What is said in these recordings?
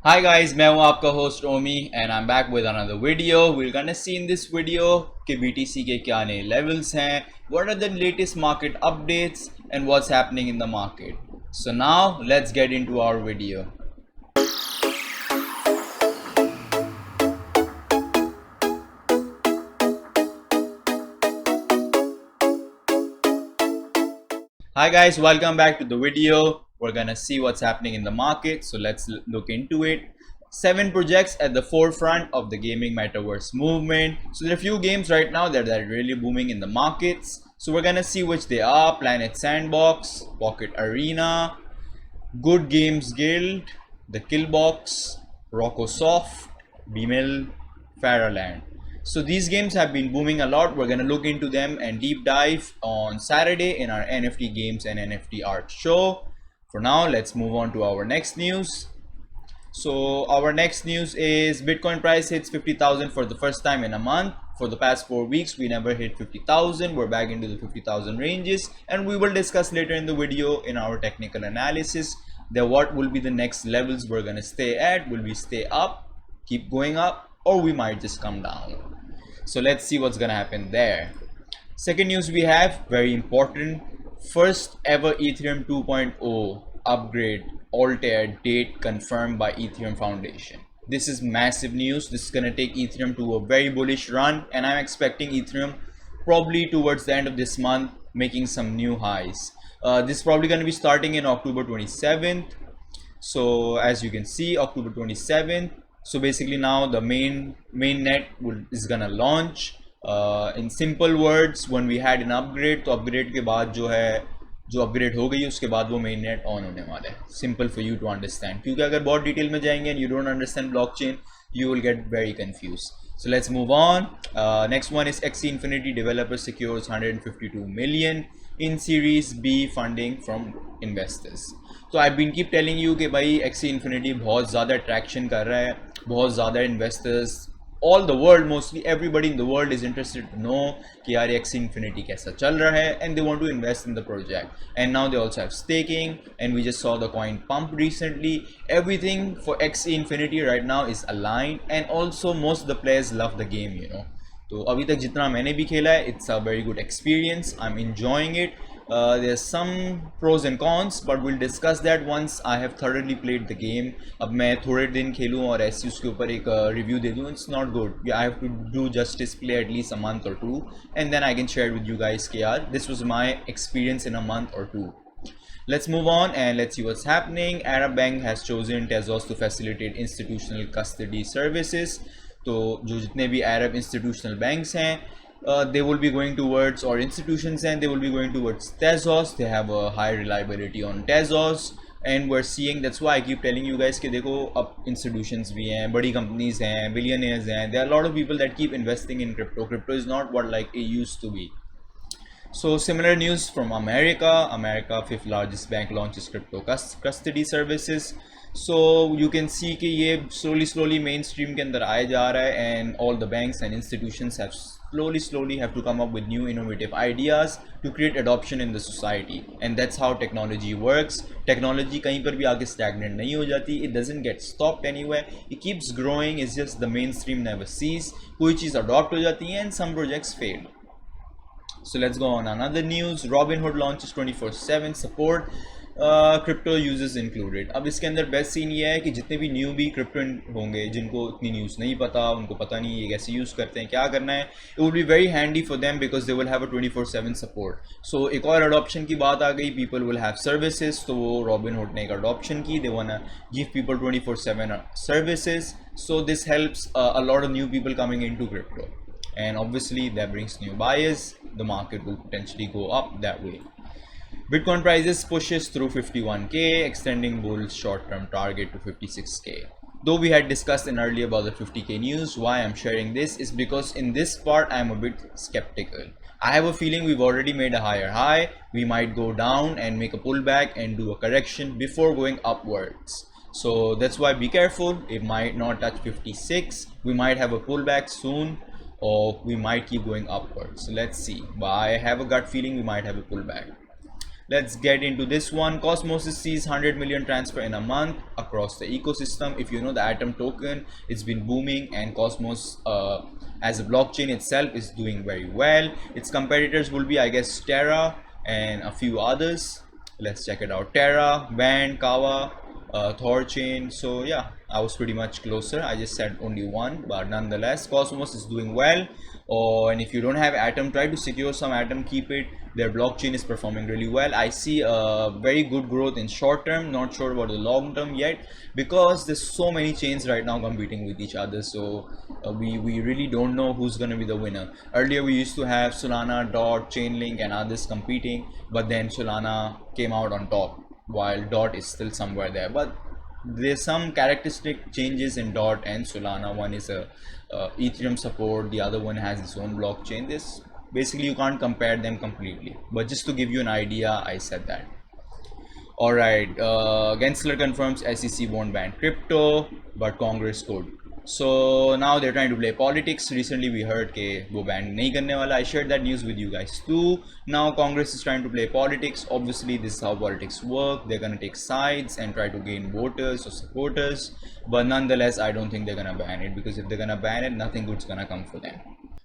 Hi guys, मैं हूँ आपका host Omi and I'm back with another video. We're gonna see in this video कि BTC के क्या नए levels हैं, what are the latest market updates and what's happening in the market. So now let's get into our video. Hi guys, welcome back to the video. We're gonna see what's happening in the market, so let's look into it. 7 projects at the forefront of the gaming metaverse movement. So there are a few games right now that are really booming in the markets. So we're gonna see which they are: Planet Sandbox, Pocket Arena, Good Games Guild, The Killbox, Rocco Soft, Bimel, Faraland. So these games have been booming a lot. We're gonna look into them and deep dive on Saturday in our NFT games and NFT art show. For now, let's move on to our next news. So our next news is Bitcoin price hits 50,000 for the first time in a month. For the past 4 weeks, we never hit 50,000. We're back into the 50,000 ranges, and we will discuss later in the video in our technical analysis that what will be the next levels we're gonna stay at. Will we stay up, keep going up, or we might just come down? So let's see what's gonna happen there. Second news we have, very important, first ever Ethereum 2.0 upgrade Altair date confirmed by Ethereum Foundation. This is massive news. This is going to take Ethereum to a very bullish run, and I'm expecting Ethereum probably towards the end of this month making some new highs. This is probably going to be starting in October 27th. So as you can see, October 27th. So basically now the mainnet is gonna launch. In simple words, when we had an upgrade, तो upgrade के बाद जो upgrade हो गई उसके बाद वो mainnet on होने वाला है. Simple for you to understand. क्योंकि अगर बहुत detail में जाएंगे and you don't understand blockchain, you will get very confused. So let's move on. Next one is XC Infinity developer secures 152 million in Series B funding from investors. तो I been keep telling you कि भाई XC infinity बहुत ज़्यादा traction कर रहा है, बहुत ज़्यादा investors all the world, mostly everybody in the world is interested to know कि यार एक्सी इन्फिनिटी कैसा चल रहा है, and they want to invest in the project, and now they also have staking, and we just saw the coin pump recently. Everything for Axie Infinity right now is aligned, and also most the players love the game, you know. तो अभी तक जितना मैंने भी खेला है, it's a very good experience. I am enjoying it. There's some pros and cons, but we'll discuss that once I have thoroughly played the game. अब मैं थोड़े दिन खेलूँ और ऐसे उसके ऊपर एक रिव्यू दे दूँ, it's not good. Yeah, I have to do justice, play at least a month or two, and then I can share with you guys कि यार this was my experience in a month or two. Let's move on and let's see what's happening. Arab Bank has chosen Tezos to facilitate institutional custody services. तो जो जितने भी Arab institutional banks हैं, they will be going towards, or institutions, and they will be going towards Tezos. They have a high reliability on Tezos, and we're seeing, that's why I keep telling you guys कि देखो अब institutions भी हैं, बड़ी companies हैं, billionaires हैं, there are a lot of people that keep investing in crypto. Crypto is not what like it used to be. So similar news from America. America, fifth largest bank, launches crypto custody services. So you can see कि ये slowly mainstream के अंदर आया जा रहा है, and all the banks and institutions have slowly have to come up with new innovative ideas to create adoption in the society, and that's how technology works. Technology कहीं पर भी आगे stagnant नहीं हो जाती. It doesn't get stopped anywhere. It keeps growing. It's just the mainstream never cease. कोई चीज़ adopt हो जाती है, and some projects fail. So let's go on another news. Robinhood launches 24/7 support, crypto users included. अब इसके अंदर best scene ये है कि जितने भी न्यू भी क्रिप्टो होंगे, जिनको इतनी न्यूज़ नहीं पता, उनको पता नहीं ये कैसे यूज़ करते हैं, क्या करना है, it will be very handy for them because they will have a 24/7 support. So एक और adoption की बात आ गई, people will have services. तो वो Robinhood ने एक adoption की, they wanna give people 24/7 services. So this helps a lot of new people coming into crypto, and obviously that brings new buyers. The market will potentially go up that way. Bitcoin prices pushes through 51k, extending bull's short-term target to 56k. Though we had discussed in earlier about the 50k news, why I'm sharing this is because in this part I'm a bit skeptical. I have a feeling we've already made a higher high. We might go down and make a pullback and do a correction before going upwards. So that's why be careful. It might not touch 56. We might have a pullback soon, or we might keep going upwards. So let's see. But I have a gut feeling we might have a pullback. let's get into this one. Cosmos sees 100 million transfer in a month across the ecosystem. If you know the Atom token, it's been booming, and Cosmos as a blockchain itself is doing very well. Its competitors will be, I guess, Terra and a few others. Let's check it out. Terra, Band, Kawa, Thorchain. So yeah, I was pretty much closer. I just said only one, but nonetheless, Cosmos is doing well. And if you don't have Atom, try to secure some Atom, keep it. Their blockchain is performing really well. I see a very good growth in short term, not sure about the long term yet, because there's so many chains right now competing with each other. So we really don't know who's going to be the winner. Earlier we used to have Solana, Dot, Chainlink and others competing, but then Solana came out on top while Dot is still somewhere there. But there's some characteristic changes in Dot and Solana. One is a Ethereum support, the other one has its own blockchain. This basically you can't compare them completely, but just to give you an idea, I said that. All right, Gensler confirms SEC won't ban crypto, but Congress could. So now they're trying to play politics. Recently we heard कि वो ban नहीं करने वाला. I shared that news with you guys too. Now Congress is trying to play politics. Obviously this is how politics work. They're gonna take sides and try to gain voters or supporters. But nonetheless, I don't think they're gonna ban it, because if they're gonna ban it, nothing good's gonna come for them.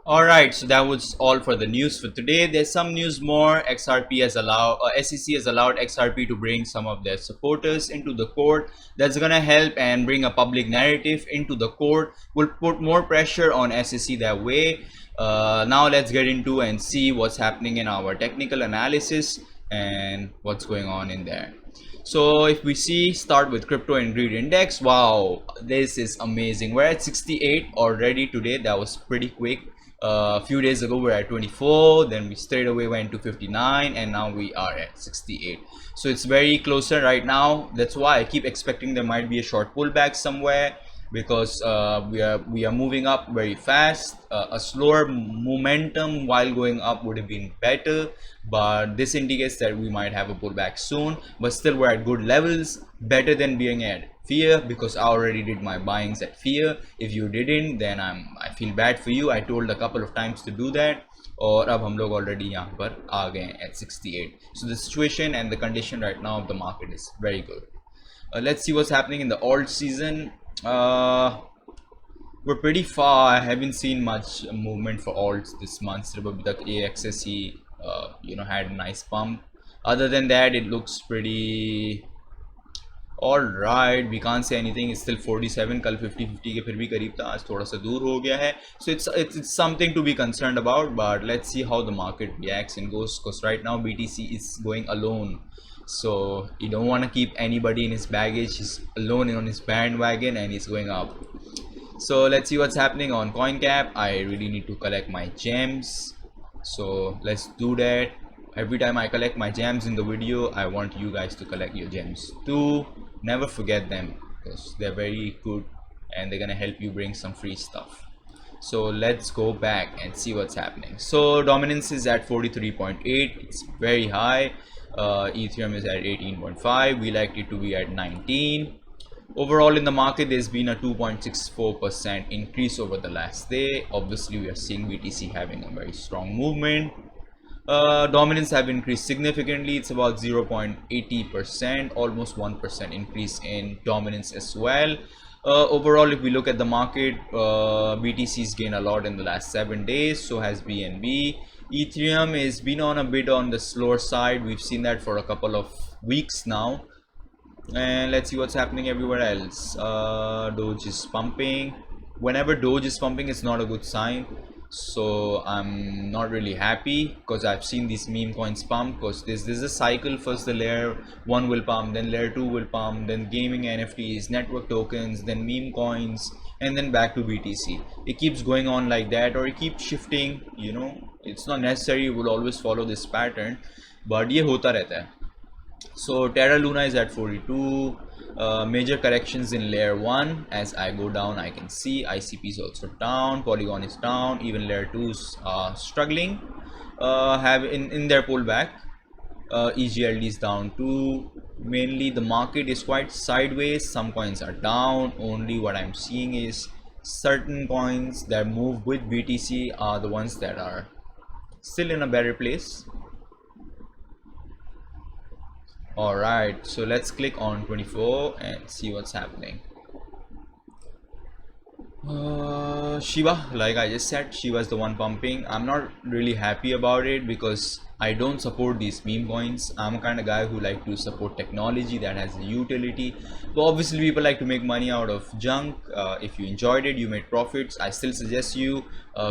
Alright, so that was all for the news for today. There's some news more. XRP has allowed, SEC has allowed XRP to bring some of their supporters into the court. That's gonna help and bring a public narrative into the court. Will put more pressure on SEC that way. Now let's get into and see what's happening in our technical analysis and what's going on in there. So if we see, start with crypto and greed index. Wow, this is amazing. We're at 68 already today. That was pretty quick. A few days ago we were at 24, then we straight away went to 59, and now we are at 68. So it's very closer right now. That's why I keep expecting there might be a short pullback somewhere, because we are moving up very fast. A slower momentum while going up would have been better, but this indicates that we might have a pullback soon. But still we're at good levels, better than being at fear, because I already did my buyings at fear. If you didn't, then I feel bad for you. I told a couple of times to do that. और अब हम लोग already यहाँ पर आ गए at 68. So the situation and the condition right now of the market is very good. Let's see what's happening in the alt season. We're pretty far. I haven't seen much movement for alts this month. सिर्फ अभी तक AXS he had a nice pump. Other than that, it looks pretty alright. We can't say anything. It's still 47. कल 50 के फिर भी करीब था. आज थोड़ा सा दूर हो गया है. So it's something to be concerned about. But let's see how the market reacts and goes. Because right now BTC is going alone. So you don't want to keep anybody in his baggage. He's alone on his bandwagon and he's going up. So let's see what's happening on CoinCap. I really need to collect my gems. So let's do that. Every time I collect my gems in the video, I want you guys to collect your gems too. Never forget them, because they're very good and they're gonna help you bring some free stuff. So let's go back and see what's happening. So dominance is at 43.8. It's very high. Ethereum is at 18.5. We like it to be at 19. Overall in the market, there's been a 2.64% increase over the last day. Obviously we are seeing BTC having a very strong movement. Dominance have increased significantly. It's about 0.80%, almost 1% increase in dominance as well. Overall, if we look at the market, BTC's gained a lot in the last 7 days. So has BNB. Ethereum has been on a bit on the slower side. We've seen that for a couple of weeks now. And let's see what's happening everywhere else. Doge is pumping. Whenever Doge is pumping, it's not a good sign. So I'm not really happy, because I've seen these meme coins pump. Because there's a cycle. First the layer 1 will pump, then layer 2 will pump, then gaming NFTs, network tokens, then meme coins, and then back to BTC. It keeps going on like that, or it keeps shifting. It's not necessary. You will always follow this pattern, but ये होता रहता है. So Terra Luna is at 42. Major corrections in layer 1. As I go down, I can see ICP is also down, Polygon is down, even layer 2s are struggling, have in their pullback. EGLD is down too. Mainly the market is quite sideways. Some coins are down. Only what I'm seeing is certain coins that move with BTC are the ones that are still in a better place. All right, so let's click on 24 and see what's happening. Shiva, like I just said, Shiva is the one pumping. I'm not really happy about it because I don't support these meme coins. I'm a kind of guy who like to support technology that has a utility. But obviously, people like to make money out of junk. If you enjoyed it, you made profits. I still suggest you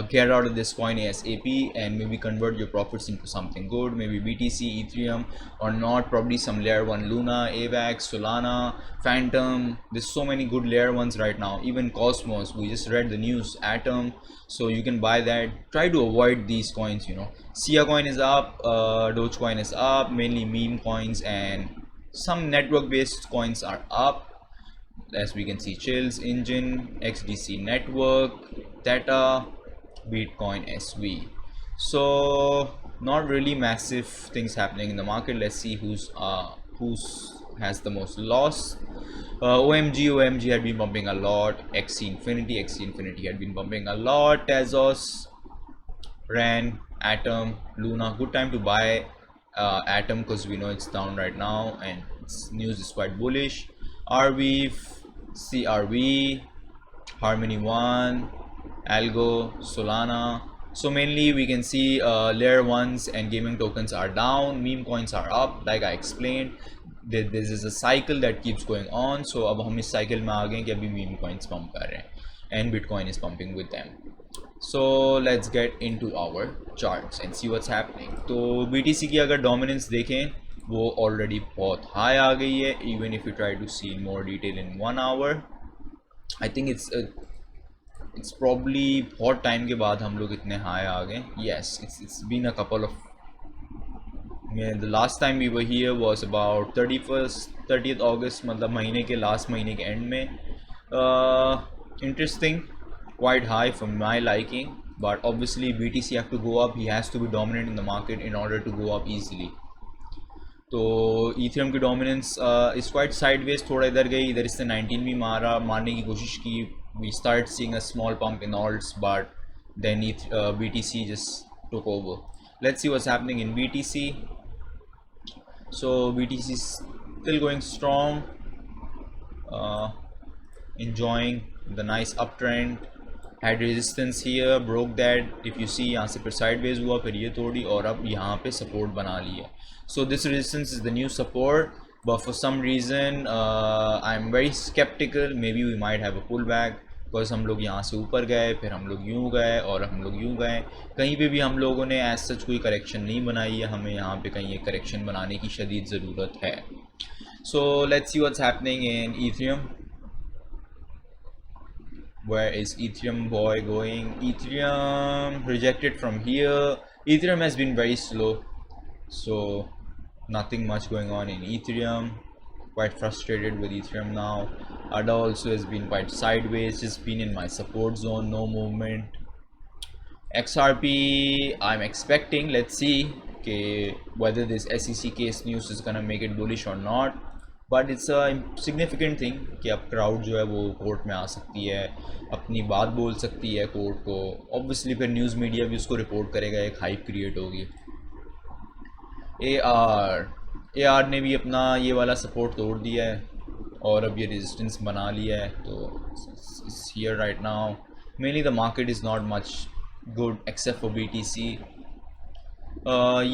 get out of this coin ASAP and maybe convert your profits into something good. Maybe BTC, Ethereum, or not. Probably some layer one Luna, AVAX, Solana, Phantom. There's so many good layer ones right now. Even Cosmos. We just read the news. Atom. So you can buy that. Try to avoid these coins. Sia coin is up. Dogecoin is up. Mainly meme coins and some network based coins are up, as we can see. Chills Engine, XDC Network, Theta, Bitcoin SV. So not really massive things happening in the market. Let's see who's has the most loss. OMG had been bumping a lot. XC Infinity had been bumping a lot. Tezos, Ran, Atom, Luna. Good time to buy Atom because we know it's down right now and its news is quite bullish. RV, CRV, Harmony One, Algo, Solana. So mainly we can see layer ones and gaming tokens are down, meme coins are up. Like I explained, this is a cycle that keeps going on. So अब हम इस cycle में आ गए कि अभी meme coins pump कर रहे हैं and Bitcoin is pumping with them. So let's get into our charts and see what's happening. तो BTC की अगर dominance देखें वो already बहुत high आ गई है. Even if you try to see in more detail in 1 hour, I think it's probably बहुत time के बाद हम लोग इतने high आ गए. Yes, it's been a couple of, yeah, the last time we were here was about 30th August, मतलब महीने के last महीने के end में. Interesting, quite high for my liking, but obviously BTC have to go up. He has to be dominant in the market in order to go up easily. तो Ethereum की dominance is quite sideways, थोड़ा इधर गई, इधर इसने 19 भी मारने की कोशिश की. We start seeing a small pump in alts, but then BTC just took over. Let's see what's happening in BTC. So BTC is still going strong, enjoying the nice uptrend. Had resistance here, broke that. If you see, यहाँ से फिर sideways हुआ, फिर ये तोड़ी और अब यहाँ पे support बना लिया. So this resistance is the new support, but for some reason I'm very skeptical. Maybe we might have a pullback because हम लोग यहाँ से ऊपर गए, फिर हम लोग यूँ गए और हम लोग यूँ गए. कहीं पे भी हम लोगों ने as such कोई correction नहीं बनाई है. हमें यहाँ पे कहीं एक correction बनाने की शदीद ज़रूरत है. So let's see what's happening in Ethereum. Where is Ethereum boy going? Ethereum rejected from here. Ethereum has been very slow, so nothing much going on in Ethereum. Quite frustrated with Ethereum now. ADA also has been quite sideways, just been in my support zone, no movement. XRP, I'm expecting, let's see whether this SEC case news is gonna make it bullish or not. But it's a significant thing कि अब crowd जो है वो court में आ सकती है, अपनी बात बोल सकती है कोर्ट को. ऑब्वियसली फिर न्यूज़ मीडिया भी उसको रिपोर्ट करेगा, एक हाइप क्रिएट होगी. ए आर ने भी अपना ये वाला सपोर्ट तोड़ दिया है और अब ये रेजिस्टेंस बना लिया है. तो it's here right now. Mainly the market is not much good except for BTC.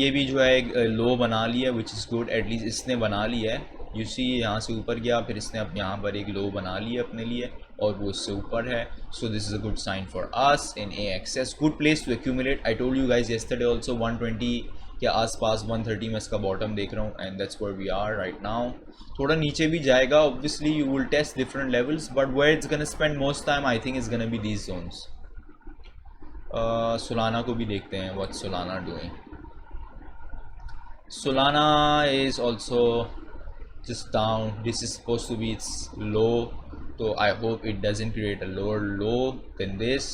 ये भी जो है एक लो बना लिया, विच इज़ गुड. एटलीस्ट इसने बना लिया है. यू सी यहाँ से ऊपर गया, फिर इसने अब यहाँ पर एक लो बना लिया अपने लिए और वो इससे ऊपर है. So this is a good sign for us in AXS. Good place to accumulate. I told you guys yesterday also 120 के आसपास, 130 में इसका बॉटम देख रहा हूँ and that's where we are right now. थोड़ा नीचे भी जाएगा obviously. You will test different levels, but where it's gonna spend most time I think is gonna be these zones. Solana को भी देखते हैं, what Solana doing. Solana is also just down. This is supposed to be its low, so I hope it doesn't create a lower low than this.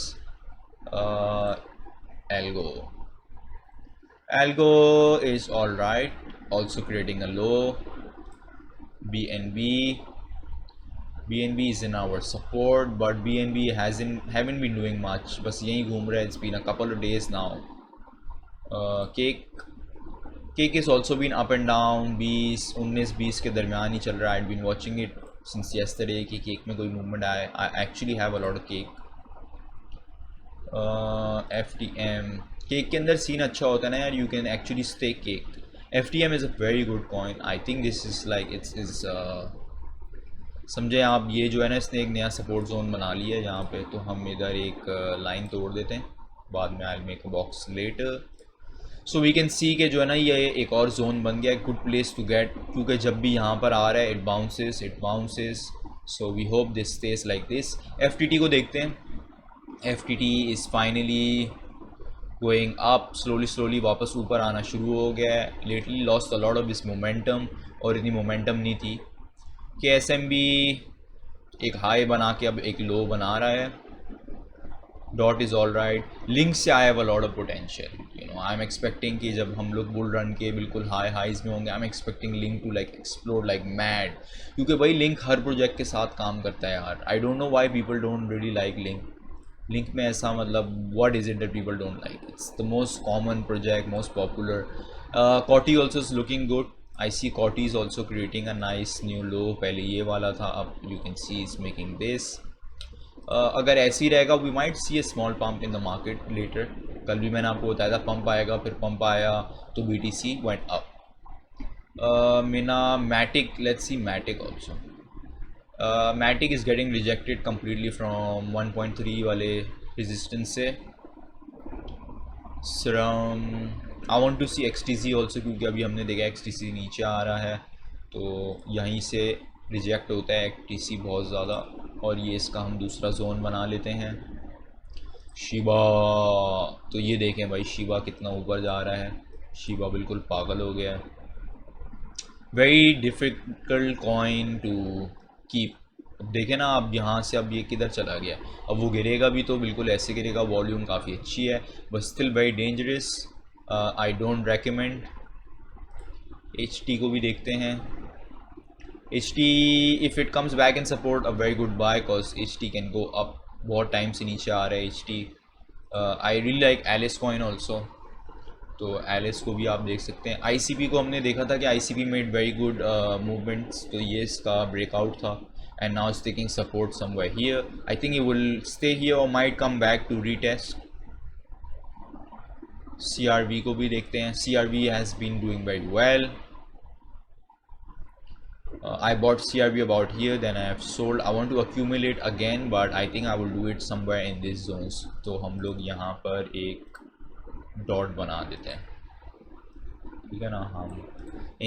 Algo is all right, also creating a low. BNB is in our support, but BNB haven't been doing much. बस यहीं घूम रहा है. It's been a couple of days now. Cake cake is also been up and down, 20 19 20 के दरमियान ही चल रहा है. I been watching it since yesterday कि केक में कोई मूवमेंट आए. I actually have a lot of cake. FTM cake के अंदर सीन अच्छा होता है ना यार, you can actually stay cake. FTM is a very good coin. I think this is like it's is समझे आप, ये जो है ना इसने एक नया सपोर्ट जोन बना लिया है यहाँ पे. तो हम इधर एक लाइन तोड़ देते हैं, बाद में I make a box later. So we can see के जो है ना ये एक और जोन बन गया, गुड प्लेस टू गेट, क्योंकि जब भी यहाँ पर आ रहा है it bounces. So we hope this stage like this. FTT को देखते हैं. FTT is finally going up, slowly वापस ऊपर आना शुरू हो गया है. Lately lost a lot of this momentum, और इतनी मोमेंटम नहीं थी. KSM भी एक हाई बना के अब एक लो बना रहा है. DOT is all right. Link से I have a lot of potential. I am expecting कि जब हम लोग बुल रन के बिल्कुल हाईज में होंगे, I am expecting link to like explore like mad, क्योंकि भाई लिंक हर प्रोजेक्ट के साथ काम करता है यार. I don't know why people don't really like link. Link में ऐसा मतलब what is it that people don't like? It's the most common project, most popular. COTI also is looking good. I see COTI is also creating a nice new low. पहले ये वाला था, अब you can see is making this. अगर ऐसे ही रहेगा we might see a small pump in the market letter. कल भी मैंने आपको बताया था पंप आएगा, फिर पंप आया तो BTC went up. Mina Matic, let's see Matic also. Matic is getting rejected completely from 1.3 वाले रेजिस्टेंस से. Surround I want to see XTC also, क्योंकि अभी हमने देखा XTC नीचे आ रहा है, तो यहीं से रिजेक्ट होता है XTC बहुत ज़्यादा. और ये इसका हम दूसरा जोन बना लेते हैं. शिबा, तो ये देखें भाई शिबा कितना ऊपर जा रहा है. शिबा बिल्कुल पागल हो गया है. Very difficult coin to keep. अब देखें ना, अब यहाँ से अब ये किधर चला गया. अब वो गिरेगा भी तो बिल्कुल ऐसे गिरेगा. वॉल्यूम काफ़ी अच्छी है but still very dangerous. I don't recommend. HT को भी देखते हैं. HT if it comes back and support, a very good buy cause HT can go up. बहुत टाइम से नीचे आ रहा है HT. I really like Alice coin also, तो Alice को भी आप देख सकते हैं. ICP को हमने देखा था कि ICP made very good movements, तो ये इसका breakout था and now it's taking support somewhere here. I think it will stay here or might come back to retest. CRV को भी देखते हैं. CRV has been doing very well. I bought CRV about here, then I have sold. I want to accumulate again, but I think I will do it somewhere in these zones. तो हम लोग यहाँ पर एक dot बना देते हैं, ठीक है ना. हम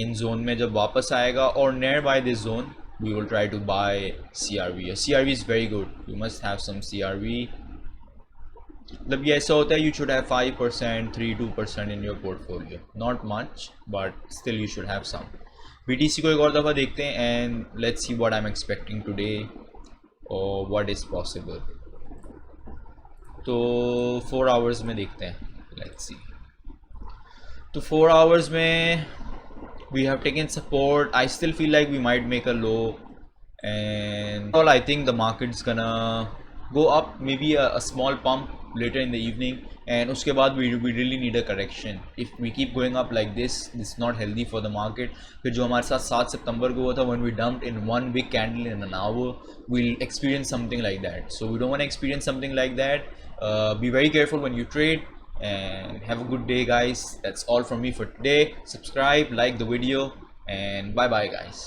इन जोन में जब वापस आएगा और near by this zone we will try to buy CRV. CRV is very good. You must have some CRV. मतलब ये ऐसा होता है, you should have 5%, 3-2% in your portfolio. Not much, but still you should have some. BTC को एक और दफ़ा देखते हैं and let's see what I'm expecting today or what is possible. तो 4 hours में देखते हैं. Let's see. तो 4 hours में we have taken support. I still feel like we might make a low, and all I think the market's gonna go up, maybe a small pump later in the evening, and उसके बाद we really need a correction. If we keep going up like this is not healthy for the market. फिर जो हमारे साथ 7 सितंबर को हुआ था, when we dumped in one big candle in an hour, we'll experience something like that. So we don't want to experience something like that. Be very careful when you trade, and have a good day guys. That's all from me for today. Subscribe, like the video, and bye bye guys.